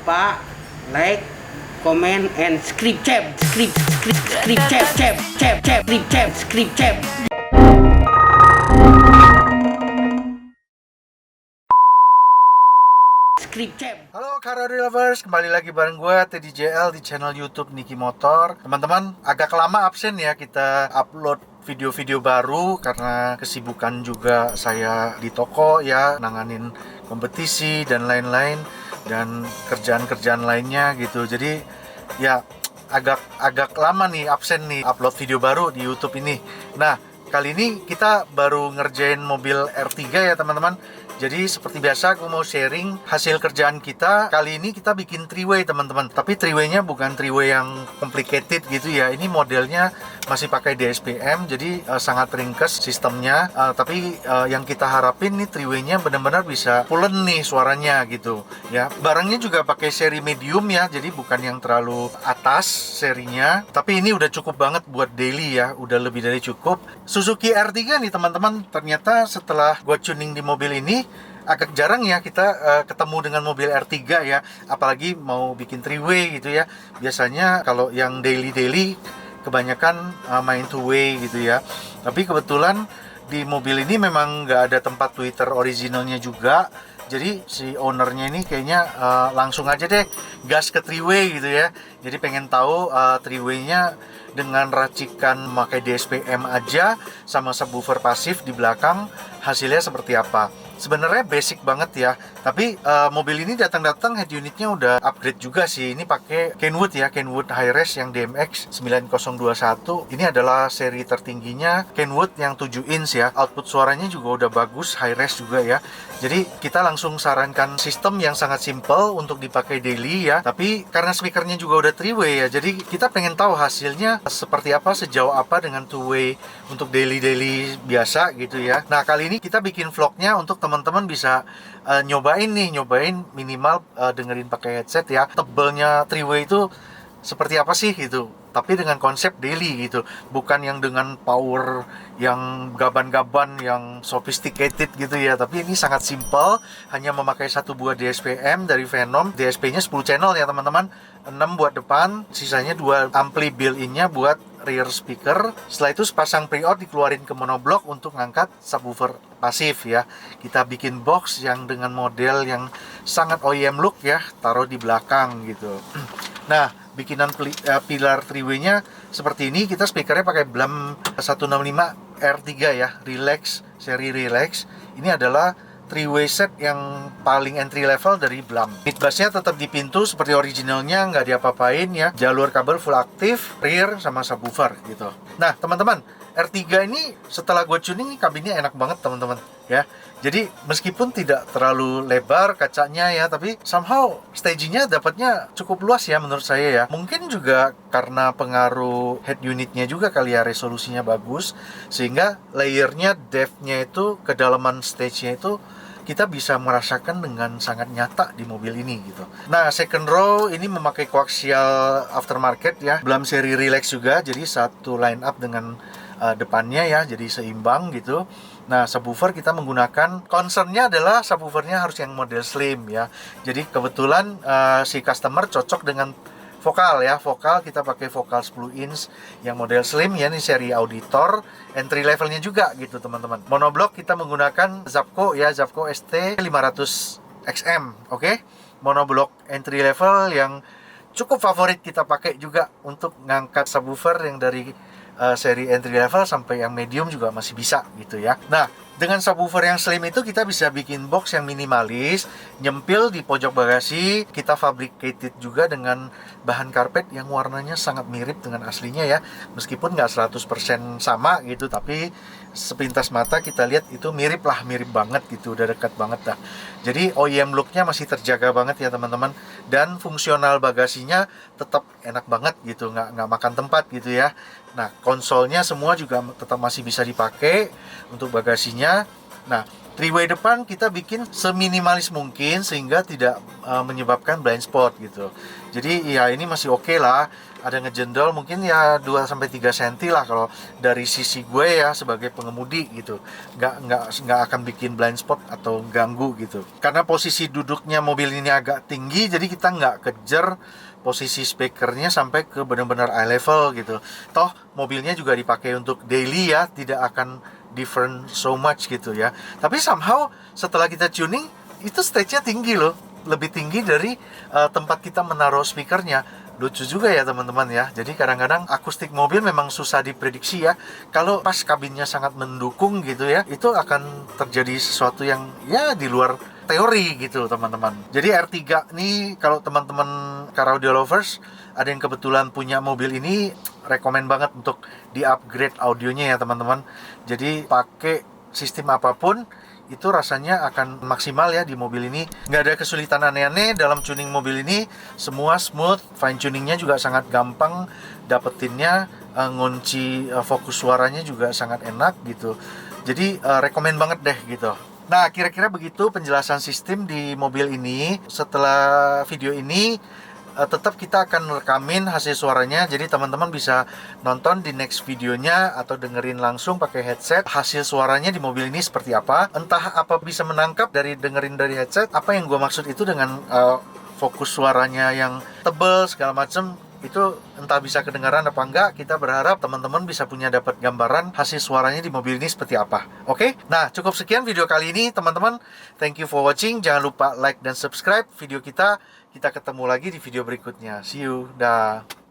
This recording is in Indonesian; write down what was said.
lupa like, comment, and subscribe. Halo Car Audio Lovers, kembali lagi bareng gue Teddy JL di channel YouTube Niki Motor. Teman-teman, agak lama absen ya kita upload video-video baru karena kesibukan juga saya di toko ya, nanganin kompetisi dan lain-lain dan kerjaan-kerjaan lainnya gitu. Jadi ya agak lama nih absen nih upload video baru di YouTube ini. Nah, kali ini kita baru ngerjain mobil R3 ya teman-teman. Jadi seperti biasa aku mau sharing hasil kerjaan kita. Kali ini kita bikin three-way teman-teman. Tapi three-way-nya bukan three-way yang complicated gitu ya. Ini modelnya masih pakai DSPM, jadi sangat ringkes sistemnya. Tapi yang kita harapin nih three-way-nya benar-benar bisa pulen nih suaranya gitu ya. Barangnya juga pakai seri medium ya, jadi bukan yang terlalu atas serinya. Tapi ini udah cukup banget buat daily ya, udah lebih dari cukup. Suzuki R3 nih teman-teman, ternyata setelah gua tuning di mobil ini agak jarang ya kita ketemu dengan mobil R3 ya, apalagi mau bikin three-way gitu ya. Biasanya kalau yang daily kebanyakan main two-way gitu ya. Tapi kebetulan di mobil ini memang nggak ada tempat tweeter originalnya juga. Jadi si ownernya ini kayaknya langsung aja deh gas ke three-way gitu ya. Jadi pengen tahu three-way-nya dengan racikan memakai DSPM aja sama subwoofer pasif di belakang hasilnya seperti apa. Sebenarnya basic banget ya, tapi mobil ini datang head unitnya udah upgrade juga sih. Ini pakai Kenwood ya, Kenwood Hi-Res yang DMX 9021. Ini adalah seri tertingginya Kenwood yang 7 inch ya. Output suaranya juga udah bagus, Hi-Res juga ya. Jadi kita langsung sarankan sistem yang sangat simple untuk dipakai daily ya. Tapi karena speakernya juga udah three-way ya, jadi kita pengen tahu hasilnya seperti apa, sejauh apa dengan two-way untuk daily biasa gitu ya. Nah, kali ini kita bikin vlognya untuk teman-teman bisa nyobain minimal dengerin pakai headset ya. Tebelnya three-way itu seperti apa sih gitu, tapi dengan konsep daily gitu, bukan yang dengan power yang gaban-gaban yang sophisticated gitu ya. Tapi ini sangat simple, hanya memakai satu buah DSPM dari Venom. DSP-nya 10 channel ya teman-teman, 6 buat depan, sisanya 2 ampli built-in-nya buat rear speaker. Setelah itu sepasang preamp dikeluarin ke monoblock untuk ngangkat subwoofer pasif ya. Kita bikin box yang dengan model yang sangat OEM look ya, taruh di belakang gitu. Nah, bikinan pilar three-way-nya seperti ini. Kita speakernya pakai Blam 165 R3 ya, Relax, seri Relax. Ini adalah three-way set yang paling entry level dari Blam. Mid bass-nya tetap di pintu seperti originalnya, nggak diapa-apain ya. Jalur kabel full aktif, rear sama subwoofer gitu. Nah, teman-teman, R3 ini setelah gue tuning, kabinnya enak banget teman-teman ya. Jadi meskipun tidak terlalu lebar kacanya ya, tapi somehow stagingnya dapatnya cukup luas ya menurut saya ya. Mungkin juga karena pengaruh head unitnya juga kali ya, resolusinya bagus, sehingga layernya, depthnya itu, kedalaman stage-nya itu kita bisa merasakan dengan sangat nyata di mobil ini gitu. Nah, second row ini memakai coaxial aftermarket ya, Blam seri Relax juga, jadi satu line up dengan depannya ya, jadi seimbang gitu. Nah, subwoofer kita menggunakan, concernnya adalah subwoofernya harus yang model slim ya. Jadi kebetulan si customer cocok dengan vokal ya. Vokal kita pakai vokal 10 inch yang model slim ya, ini seri auditor, entry levelnya juga gitu teman-teman. Monoblock kita menggunakan Zapco ya, Zapco ST 500 XM, oke? Monoblock entry level yang cukup favorit kita pakai juga untuk ngangkat subwoofer yang dari seri entry level sampai yang medium juga masih bisa gitu ya. Nah, dengan subwoofer yang slim itu kita bisa bikin box yang minimalis, nyempil di pojok bagasi. Kita fabricated juga dengan bahan karpet yang warnanya sangat mirip dengan aslinya ya. Meskipun nggak 100% sama gitu, tapi sepintas mata kita lihat itu mirip banget gitu, udah dekat banget dah. Jadi OEM looknya masih terjaga banget ya teman-teman, dan fungsional bagasinya tetap enak banget gitu, nggak makan tempat gitu ya. Nah, konsolnya semua juga tetap masih bisa dipakai untuk bagasinya. Nah, Three-way depan kita bikin seminimalis mungkin sehingga tidak menyebabkan blind spot gitu. Jadi ya ini masih oke lah. Ada ngejendol mungkin ya 2-3 cm lah kalau dari sisi gue ya sebagai pengemudi gitu. Nggak akan bikin blind spot atau ganggu gitu. Karena posisi duduknya mobil ini agak tinggi, jadi kita nggak kejar posisi speakernya sampai ke benar-benar eye level gitu. Toh mobilnya juga dipakai untuk daily ya, tidak akan different so much gitu ya. Tapi somehow setelah kita tuning itu stage-nya tinggi loh, lebih tinggi dari tempat kita menaruh speakernya. Lucu juga ya teman-teman ya. Jadi kadang-kadang akustik mobil memang susah diprediksi ya. Kalau pas kabinnya sangat mendukung gitu ya, itu akan terjadi sesuatu yang ya di luar teori gitu teman-teman. Jadi R3 nih kalau teman-teman car audio lovers ada yang kebetulan punya mobil ini, rekomen banget untuk di-upgrade audionya ya teman-teman. Jadi pakai sistem apapun itu rasanya akan maksimal ya di mobil ini. Nggak ada kesulitan aneh-aneh dalam tuning mobil ini, semua smooth, fine tuningnya juga sangat gampang dapetinnya, ngunci fokus suaranya juga sangat enak gitu. Jadi rekomen banget deh gitu. Nah, kira-kira begitu penjelasan sistem di mobil ini. Setelah video ini tetap kita akan rekamin hasil suaranya, jadi teman-teman bisa nonton di next videonya atau dengerin langsung pakai headset hasil suaranya di mobil ini seperti apa. Entah apa bisa menangkap dari dengerin dari headset, apa yang gue maksud itu dengan fokus suaranya yang tebel segala macam, itu entah bisa kedengaran apa enggak. Kita berharap teman-teman bisa punya dapat gambaran hasil suaranya di mobil ini seperti apa. Oke? Nah, cukup sekian video kali ini teman-teman. Thank you for watching. Jangan lupa like dan subscribe video kita. Kita ketemu lagi di video berikutnya. See you. Dah.